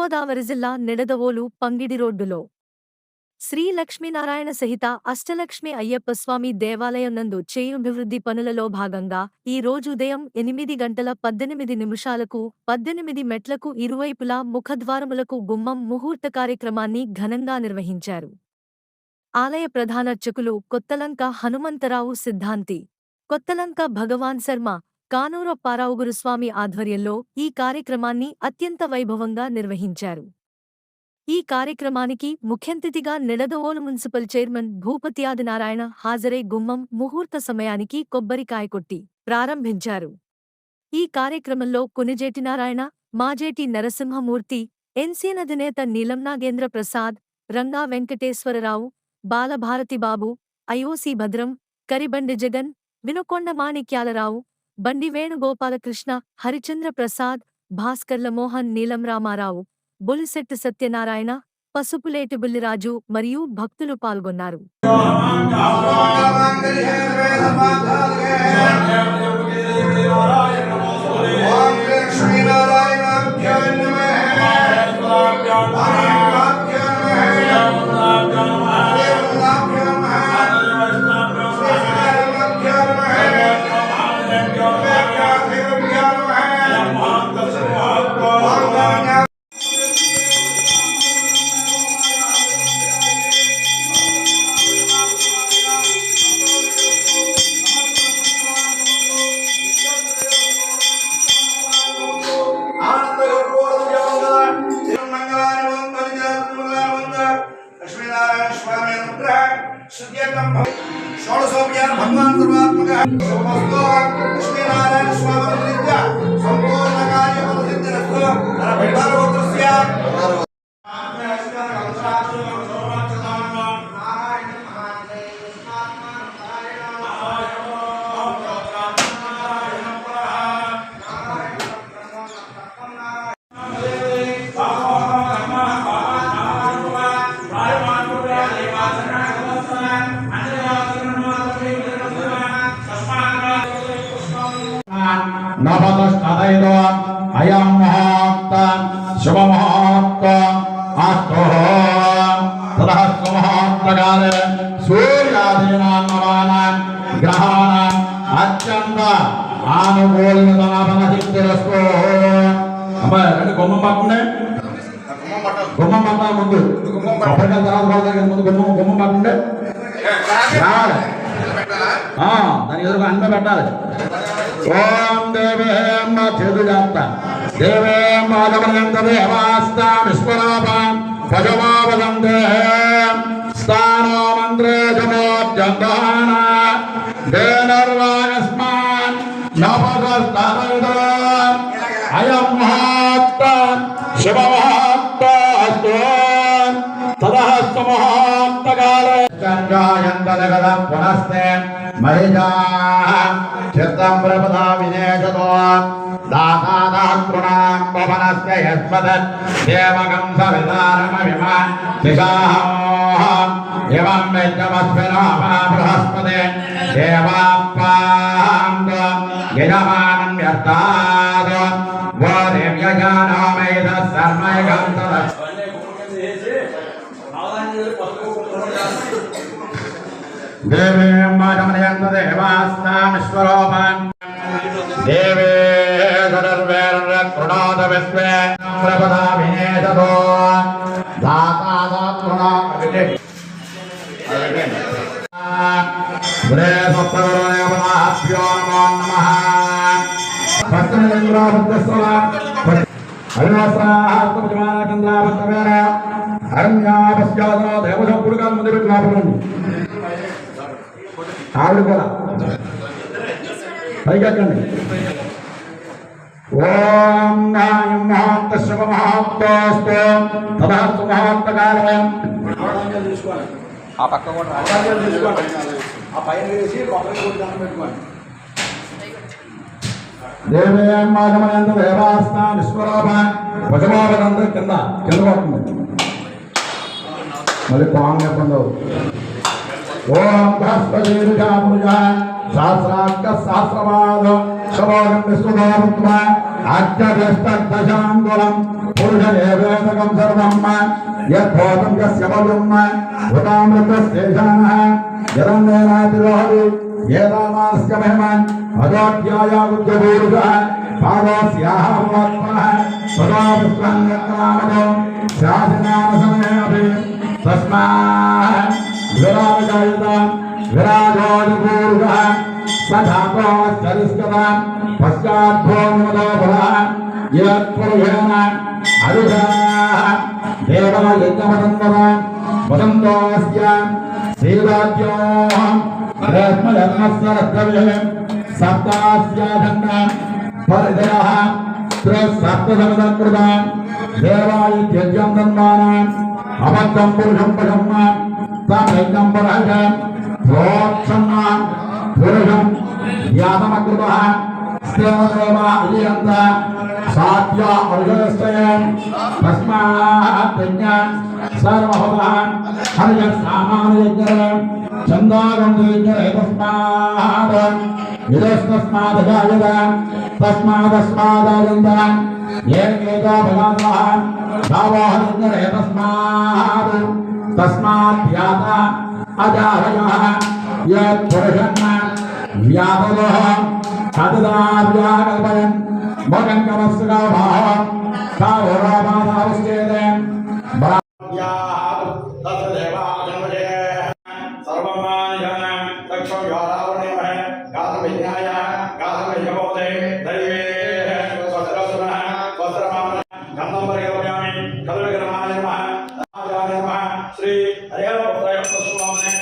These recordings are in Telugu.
తూర్పుగోదావరి జిల్లా నిడదవోలు పంగిడి రోడ్డులో శ్రీ లక్ష్మీనారాయణ సహిత అష్టలక్ష్మి అయ్యప్పస్వామి దేవాలయం నందు చేయుభివృద్ధి పనులలో భాగంగా ఈ రోజు ఉదయం 8:18 నిమిషాలకు 18 మెట్లకు ఇరువైపులా ముఖద్వారములకు గుమ్మం ముహూర్త కార్యక్రమాన్ని ఘనంగా నిర్వహించారు. ఆలయ ప్రధానార్చకులు కొత్తలంక హనుమంతరావు సిద్ధాంతి, కొత్తలంక భగవాన్ శర్మ, కానూరప్పారావు గురుస్వామి ఆధ్వర్యంలో ఈ కార్యక్రమాన్ని అత్యంత వైభవంగా నిర్వహించారు. ఈ కార్యక్రమానికి ముఖ్యంతిథిగా నిడదవోలు మున్సిపల్ చైర్మన్ భూపతి ఆదినారాయణ హాజరై గుమ్మం ముహూర్త సమయానికి కొబ్బరికాయ కొట్టి ప్రారంభించారు. ఈ కార్యక్రమంలో కొనిజేటి నారాయణ, మాజేటి నరసింహమూర్తి, ఎన్సీఎన్ అధినేత నీలం నాగేంద్ర ప్రసాద్, రంగా వెంకటేశ్వరరావు, బాలభారతిబాబు, ఐఓసీ భద్రం, కరిబండి జగన్, వినుకొండ మాణిక్యాలరావు, బండి వేణుగోపాలకృష్ణ, హరిచంద్ర ప్రసాద్, భాస్కర్ల మోహన్, నీలం రామారావు, బొలిశెట్టి సత్యనారాయణ, పసుపులేటి బుల్లిరాజు మరియు భక్తులు పాల్గొన్నారు. षोडशोपचार भगवान सर्वात्मक लक्ष्मीनारायण स्वामी संपूर्ण कार्य सिद्धिरस्तु नवदष्टदैदो अयं मुहूर्तं शुभमुहूर्तं अस्तु ततः सुमुहूर्तकाले सूर्यादीनां नवानां ग्रहाणाम् अत्यन्त आनुकूल्यतमफलसिद्धिरस्तु. అమ్మా రెండు గుమ్మం పట్టండి, గుమ్మం పట్టాలి ముందు, కొబ్బరికాయ తర్వాత పడతాయి ముందు గుమ్మం పట్టండి, దానికి ఎదురుగా అన్నం పెట్టాలి. ఓం దేవేమ చేదుజాత దేవేమ ఆగమనంత దేవాస్తాం విశ్వరాపం భజమావదంతే స్థానో మంత్రే జమోజ్జంధాన దేనర్వాగస్మాన్ నపగస్తానైదో అయం మహాత్తం శుభమహాత్తాస్తు తదః సమహాత్తకాలే సంజాయంతదగదం పునస్తే మరిజా చిత్తం ప్రపదా వినేశతో దాతాదాతృణాం పవనస్య యస్మదత్ దేవగం సవితారమవిమాన్ దిశాహం ఇవం విద్యమస్మినోమా బృహస్పతే దేవాప్పాం యజమానం యర్తాద్ వో దేవ్యజానామైద సర్మైగం తద్ देवे माधमनयन्त देवास्तामीश्वरोपन् देवे गणर्वेर्कृणाद विश्वे प्रपदा विनेशतो दातादातृणा गुरे सप्तगुरुदेवताभ्यो नमो नमः. भक्तनिन्द्राभक्तस्वला हरिवासराहस्तुमानकन्द्राभक्तवेन हरण्यापस्यादनो देवसंपुरुकान् मुदे పెట్టినాపరండి ఆవిడ కూడా పైకెక్కండి. ఓం నాయం మహాత్త శుభ మహాత్తాస్తు తదా సుమహాత్తకాలయం ఆ పక్క కూడా తీసుకోండి, ఆ పైన వేసి కొబ్బరి కూడా దండం పెట్టుకోండి. దేవేయం మాధమయంత దేవాస్తాం విశ్వరాభాన్ భజమావదంత కింద పడుతుంది మళ్ళీ పాంగ్ చెప్పండి. ఓం బృహస్పతిర్జాముజ సహస్రాక్ష సహస్రపాద శుభోగం విశ్వభావత్వ అర్ధభ్యస్తదశాంగులం पुरुषेवेदकं सर्वं यद्भूतं यस्य भव्यं उदामृतस्येषानः यदन्नेनातिरोहति एतावास्य महिमान् अदोऽध्यायावुद्यपूरुषः पादस्याः भवत्मः सदा पुष्पङ्गकामदो शासनानसमे अपि तस्मात् विराजयता विराजोऽपूरुषः सधातोश्चरिष्कता पश्चाद्भोमदो भवः यत्पुरुषेण अरुषाः देवयज्ञमदन्तः वदन्तोऽस्य शीलाद्योः ब्रह्मधर्मस्य सप्तास्याधन्य परिधयः त्रिसप्तसमदकृता देवायज्ञं दन्वानाम् अबद्धं पुरुषं पशम् तमेकं परः प्रोक्षन्न पुरुषं यातमकृतः स्तेवदेवा अलियन्त सात्या अर्घस्तयं तस्मात् यज्ञं सर्वभवः हरियसामानयज्ञं चन्दागन्धयज्ञं तस्मात् यदस्तस्मात् जायत तस्मादस्मादायन्त येनेका भगवतः दावोहयज्ञं तस्मात् तस्मात् याता अजाहयः यत्पुरुषं व्यापदः तदाव्याकल्पयन् मगङ्गमस्गाभाः साहोरामादावश्चेदेन् श्री हरिहरपुत्राय स्वामी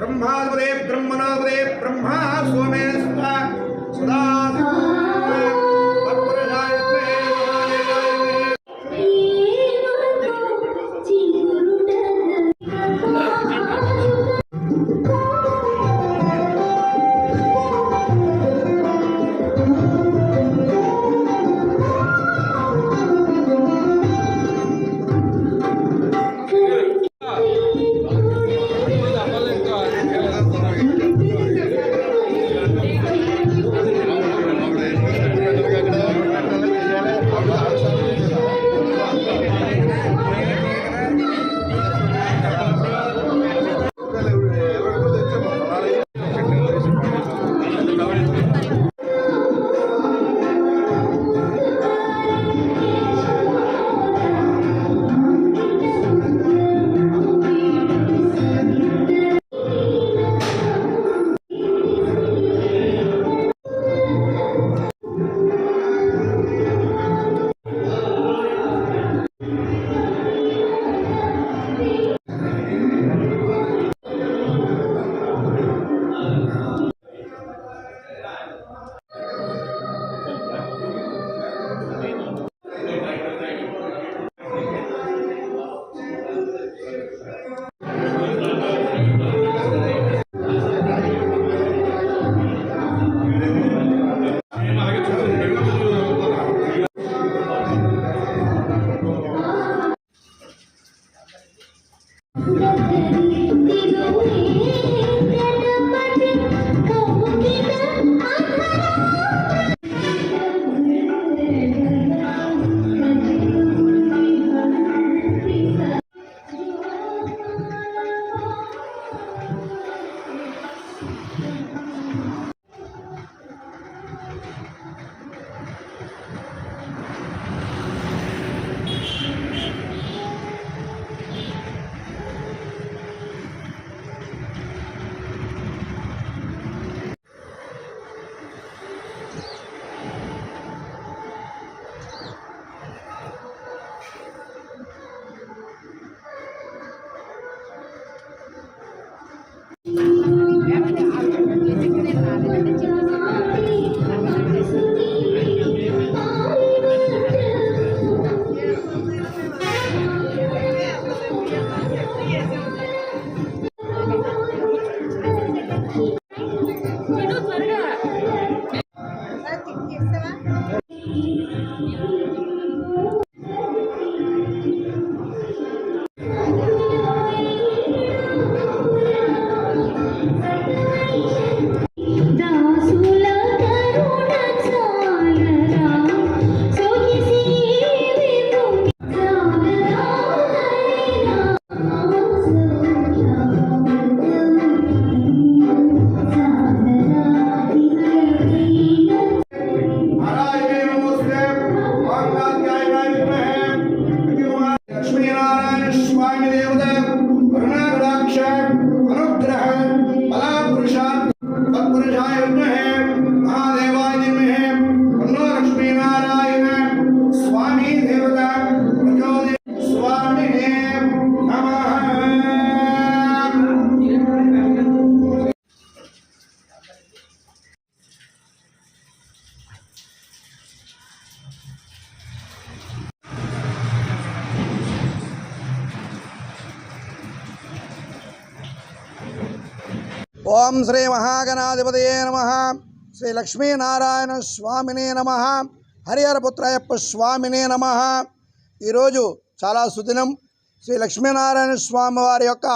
ब्रह्मावरे ब्रह्मणावरे ब्रह्मा सोमे सदा सदा దాసుల కరుణ చాలరా సోకిసి విముని చాలరా లక్ష్మీనారాయణ స్వామి దేవత కరుణాకటాక్ష అనుగ్రహ బలపురుషాయ విద్మహే మహాదేవాయ ధీమహి తన్నో లక్ష్మీనారాయణ స్వామి దేవత ప్రచోదయాత్ స్వామినే నమః. ఓం శ్రీ మహాగణాధిపతయే నమః. శ్రీ లక్ష్మీనారాయణ స్వామినే నమః. హరిహరపుత్రయప్ప స్వామినే నమః. ఈరోజు చాలా సుదినం. శ్రీ లక్ష్మీనారాయణ స్వామి వారి యొక్క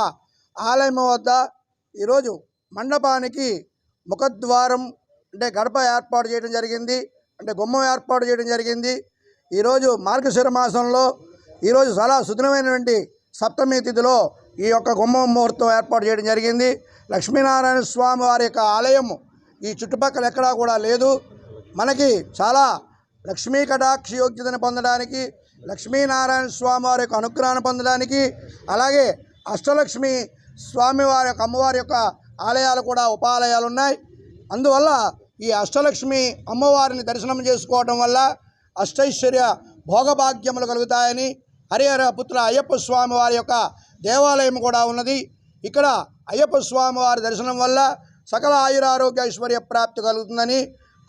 ఆలయం వద్ద ఈరోజు మండపానికి ముఖద్వారం అంటే గడప ఏర్పాటు చేయడం జరిగింది, అంటే గుమ్మం ఏర్పాటు చేయడం జరిగింది. ఈరోజు మార్గశిర మాసంలో ఈరోజు చాలా సుదినమైనటువంటి సప్తమి తిథిలో ఈ యొక్క గుమ్మం ముహూర్తం ఏర్పాటు చేయడం జరిగింది. లక్ష్మీనారాయణ స్వామి వారి యొక్క ఆలయం ఈ చుట్టుపక్కల ఎక్కడా కూడా లేదు. మనకి చాలా లక్ష్మీ కటాక్ష యోగ్యతను పొందడానికి, లక్ష్మీనారాయణ స్వామి వారి యొక్క అనుగ్రహాన్ని పొందడానికి, అలాగే అష్టలక్ష్మి స్వామి వారి యొక్క అమ్మవారి యొక్క ఆలయాలు కూడా ఉపాలయాలు ఉన్నాయి. అందువల్ల ఈ అష్టలక్ష్మి అమ్మవారిని దర్శనం చేసుకోవడం వల్ల అష్టైశ్వర్య భోగభాగ్యములు కలుగుతాయని హరిహర పుత్ర అయ్యప్ప స్వామి వారి యొక్క దేవాలయం కూడా ఉన్నది. ఇక్కడ అయ్యప్ప స్వామి వారి దర్శనం వల్ల సకల ఆయురారోగ్య ఐశ్వర్య ప్రాప్తి కలుగుతుందని,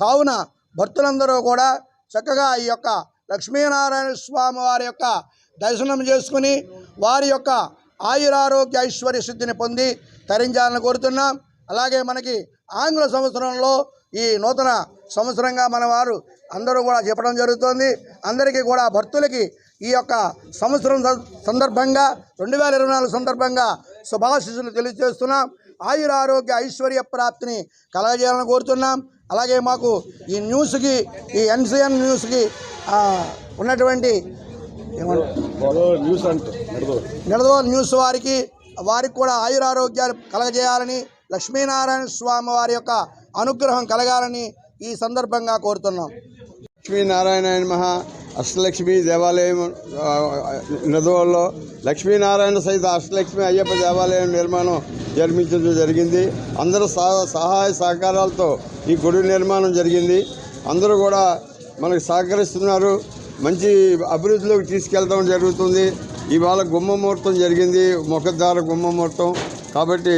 కావున భక్తులందరూ కూడా చక్కగా ఈ యొక్క లక్ష్మీనారాయణ స్వామి వారి యొక్క దర్శనం చేసుకుని వారి యొక్క ఆయురారోగ్య ఐశ్వర్య సిద్ధిని పొంది తరించాలని కోరుతున్నాం. అలాగే మనకి ఆంగ్ల సంవత్సరంలో ఈ నూతన సంవత్సరంగా మన వారు అందరూ కూడా చెప్పడం జరుగుతుంది. అందరికీ కూడా భక్తులకి ఈ యొక్క సంవత్సరం సందర్భంగా 2024 సందర్భంగా శుభాశీస్సులు తెలియజేస్తున్నాం. ఆయురారోగ్య ఐశ్వర్య ప్రాప్తిని కలగజేయాలని కోరుతున్నాం. అలాగే మాకు ఈ న్యూస్కి, ఈ ఎన్సిఎన్ న్యూస్కి ఉన్నటువంటి నిడదవోలు న్యూస్ వారికి కూడా ఆయురారోగ్యాలు కలగజేయాలని, లక్ష్మీనారాయణ స్వామి వారి యొక్క అనుగ్రహం కలగాలని ఈ సందర్భంగా కోరుతున్నాం. లక్ష్మీనారాయణ నమః. అష్టలక్ష్మి దేవాలయం నిడదవోలులో లక్ష్మీనారాయణ సహిత అష్టలక్ష్మి అయ్యప్ప దేవాలయం నిర్మాణం జరిపించడం జరిగింది. అందరూ సహాయ సహకారాలతో ఈ గుడి నిర్మాణం జరిగింది. అందరూ కూడా మనకు సహకరిస్తున్నారు. మంచి అభివృద్ధిలోకి తీసుకెళ్తాం జరుగుతుంది. ఇవాళ గుమ్మముహూర్తం జరిగింది, ముఖద్వార గుమ్మముహూర్తం. కాబట్టి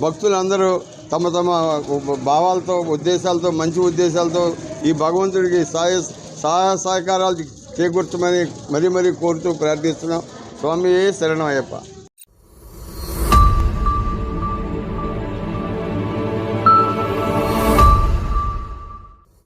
భక్తులందరూ తమ తమ భావాలతో, ఉద్దేశాలతో, మంచి ఉద్దేశాలతో ఈ భగవంతుడికి సహాయ సహకారాలు చేకూర్చమని మరీ కోరుతూ ప్రార్థిస్తున్నాం. స్వామి శరణం అయ్యప్ప.